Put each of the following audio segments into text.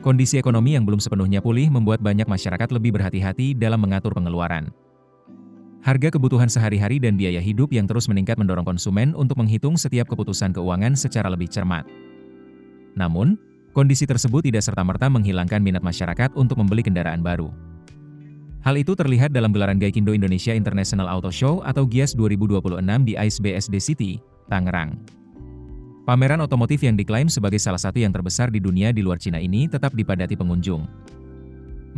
Kondisi ekonomi yang belum sepenuhnya pulih membuat banyak masyarakat lebih berhati-hati dalam mengatur pengeluaran. Harga kebutuhan sehari-hari dan biaya hidup yang terus meningkat mendorong konsumen untuk menghitung setiap keputusan keuangan secara lebih cermat. Namun, kondisi tersebut tidak serta-merta menghilangkan minat masyarakat untuk membeli kendaraan baru. Hal itu terlihat dalam gelaran Gaikindo Indonesia International Auto Show atau GIIAS 2026 di ICE BSD City, Tangerang. Pameran otomotif yang diklaim sebagai salah satu yang terbesar di dunia di luar Cina ini tetap dipadati pengunjung.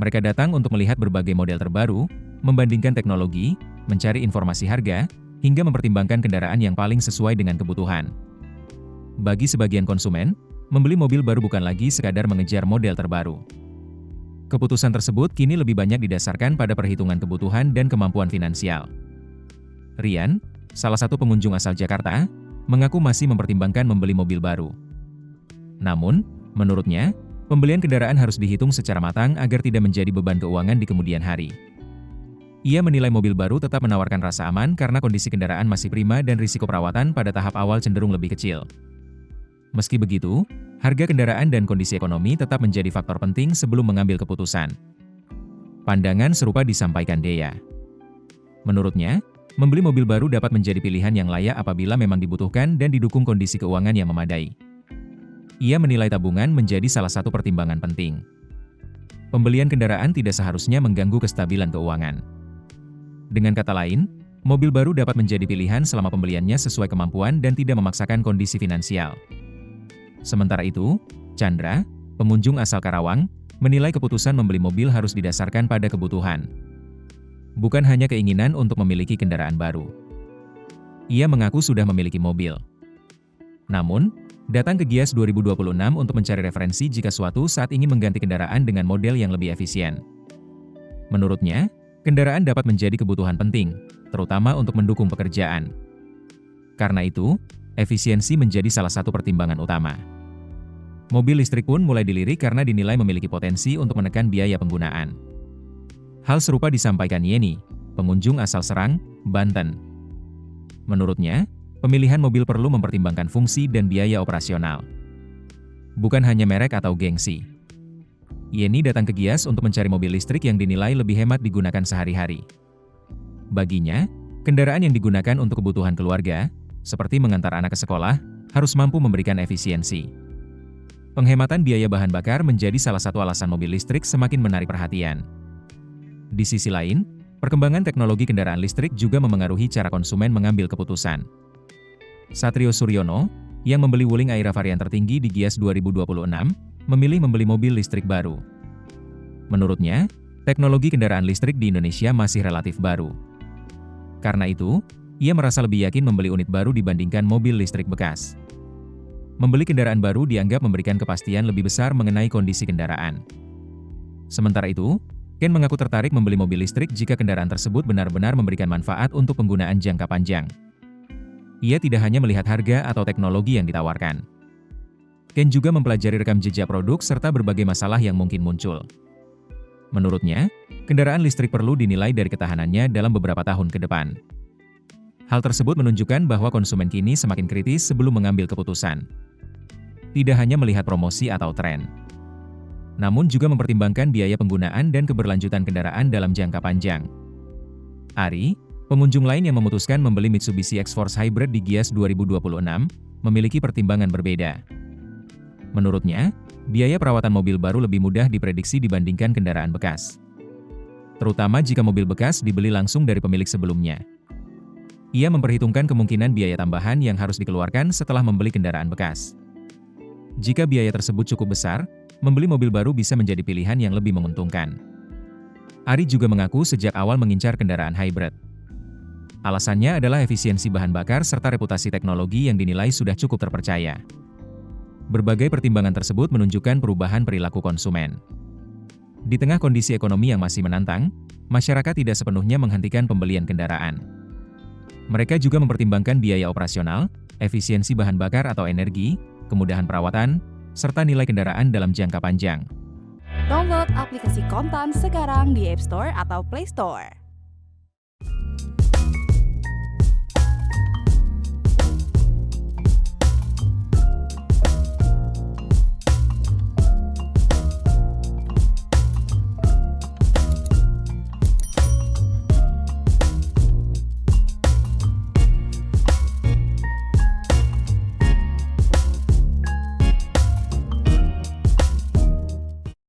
Mereka datang untuk melihat berbagai model terbaru, membandingkan teknologi, mencari informasi harga, hingga mempertimbangkan kendaraan yang paling sesuai dengan kebutuhan. Bagi sebagian konsumen, membeli mobil baru bukan lagi sekadar mengejar model terbaru. Keputusan tersebut kini lebih banyak didasarkan pada perhitungan kebutuhan dan kemampuan finansial. Rian, salah satu pengunjung asal Jakarta, mengaku masih mempertimbangkan membeli mobil baru. Namun, menurutnya, pembelian kendaraan harus dihitung secara matang agar tidak menjadi beban keuangan di kemudian hari. Ia menilai mobil baru tetap menawarkan rasa aman karena kondisi kendaraan masih prima dan risiko perawatan pada tahap awal cenderung lebih kecil. Meski begitu, harga kendaraan dan kondisi ekonomi tetap menjadi faktor penting sebelum mengambil keputusan. Pandangan serupa disampaikan Dea. Menurutnya, membeli mobil baru dapat menjadi pilihan yang layak apabila memang dibutuhkan dan didukung kondisi keuangan yang memadai. Ia menilai tabungan menjadi salah satu pertimbangan penting. Pembelian kendaraan tidak seharusnya mengganggu kestabilan keuangan. Dengan kata lain, mobil baru dapat menjadi pilihan selama pembeliannya sesuai kemampuan dan tidak memaksakan kondisi finansial. Sementara itu, Chandra, pengunjung asal Karawang, menilai keputusan membeli mobil harus didasarkan pada kebutuhan. Bukan hanya keinginan untuk memiliki kendaraan baru. Ia mengaku sudah memiliki mobil. Namun, datang ke GIIAS 2026 untuk mencari referensi jika suatu saat ingin mengganti kendaraan dengan model yang lebih efisien. Menurutnya, kendaraan dapat menjadi kebutuhan penting, terutama untuk mendukung pekerjaan. Karena itu, efisiensi menjadi salah satu pertimbangan utama. Mobil listrik pun mulai dilirik karena dinilai memiliki potensi untuk menekan biaya penggunaan. Hal serupa disampaikan Yeni, pengunjung asal Serang, Banten. Menurutnya, pemilihan mobil perlu mempertimbangkan fungsi dan biaya operasional. Bukan hanya merek atau gengsi. Yeni datang ke GIIAS untuk mencari mobil listrik yang dinilai lebih hemat digunakan sehari-hari. Baginya, kendaraan yang digunakan untuk kebutuhan keluarga, seperti mengantar anak ke sekolah, harus mampu memberikan efisiensi. Penghematan biaya bahan bakar menjadi salah satu alasan mobil listrik semakin menarik perhatian. Di sisi lain, perkembangan teknologi kendaraan listrik juga memengaruhi cara konsumen mengambil keputusan. Satrio Suryono, yang membeli Wuling Aira varian tertinggi di GIIAS 2026, memilih membeli mobil listrik baru. Menurutnya, teknologi kendaraan listrik di Indonesia masih relatif baru. Karena itu, ia merasa lebih yakin membeli unit baru dibandingkan mobil listrik bekas. Membeli kendaraan baru dianggap memberikan kepastian lebih besar mengenai kondisi kendaraan. Sementara itu, Ken mengaku tertarik membeli mobil listrik jika kendaraan tersebut benar-benar memberikan manfaat untuk penggunaan jangka panjang. Ia tidak hanya melihat harga atau teknologi yang ditawarkan. Ken juga mempelajari rekam jejak produk serta berbagai masalah yang mungkin muncul. Menurutnya, kendaraan listrik perlu dinilai dari ketahanannya dalam beberapa tahun ke depan. Hal tersebut menunjukkan bahwa konsumen kini semakin kritis sebelum mengambil keputusan. Tidak hanya melihat promosi atau tren, namun juga mempertimbangkan biaya penggunaan dan keberlanjutan kendaraan dalam jangka panjang. Ari, pengunjung lain yang memutuskan membeli Mitsubishi X-Force Hybrid di GIIAS 2026, memiliki pertimbangan berbeda. Menurutnya, biaya perawatan mobil baru lebih mudah diprediksi dibandingkan kendaraan bekas. Terutama jika mobil bekas dibeli langsung dari pemilik sebelumnya. Ia memperhitungkan kemungkinan biaya tambahan yang harus dikeluarkan setelah membeli kendaraan bekas. Jika biaya tersebut cukup besar, membeli mobil baru bisa menjadi pilihan yang lebih menguntungkan. Ari juga mengaku sejak awal mengincar kendaraan hybrid. Alasannya adalah efisiensi bahan bakar serta reputasi teknologi yang dinilai sudah cukup terpercaya. Berbagai pertimbangan tersebut menunjukkan perubahan perilaku konsumen. Di tengah kondisi ekonomi yang masih menantang, masyarakat tidak sepenuhnya menghentikan pembelian kendaraan. Mereka juga mempertimbangkan biaya operasional, efisiensi bahan bakar atau energi, kemudahan perawatan, serta nilai kendaraan dalam jangka panjang. Download aplikasi Kontan sekarang di App Store atau Play Store.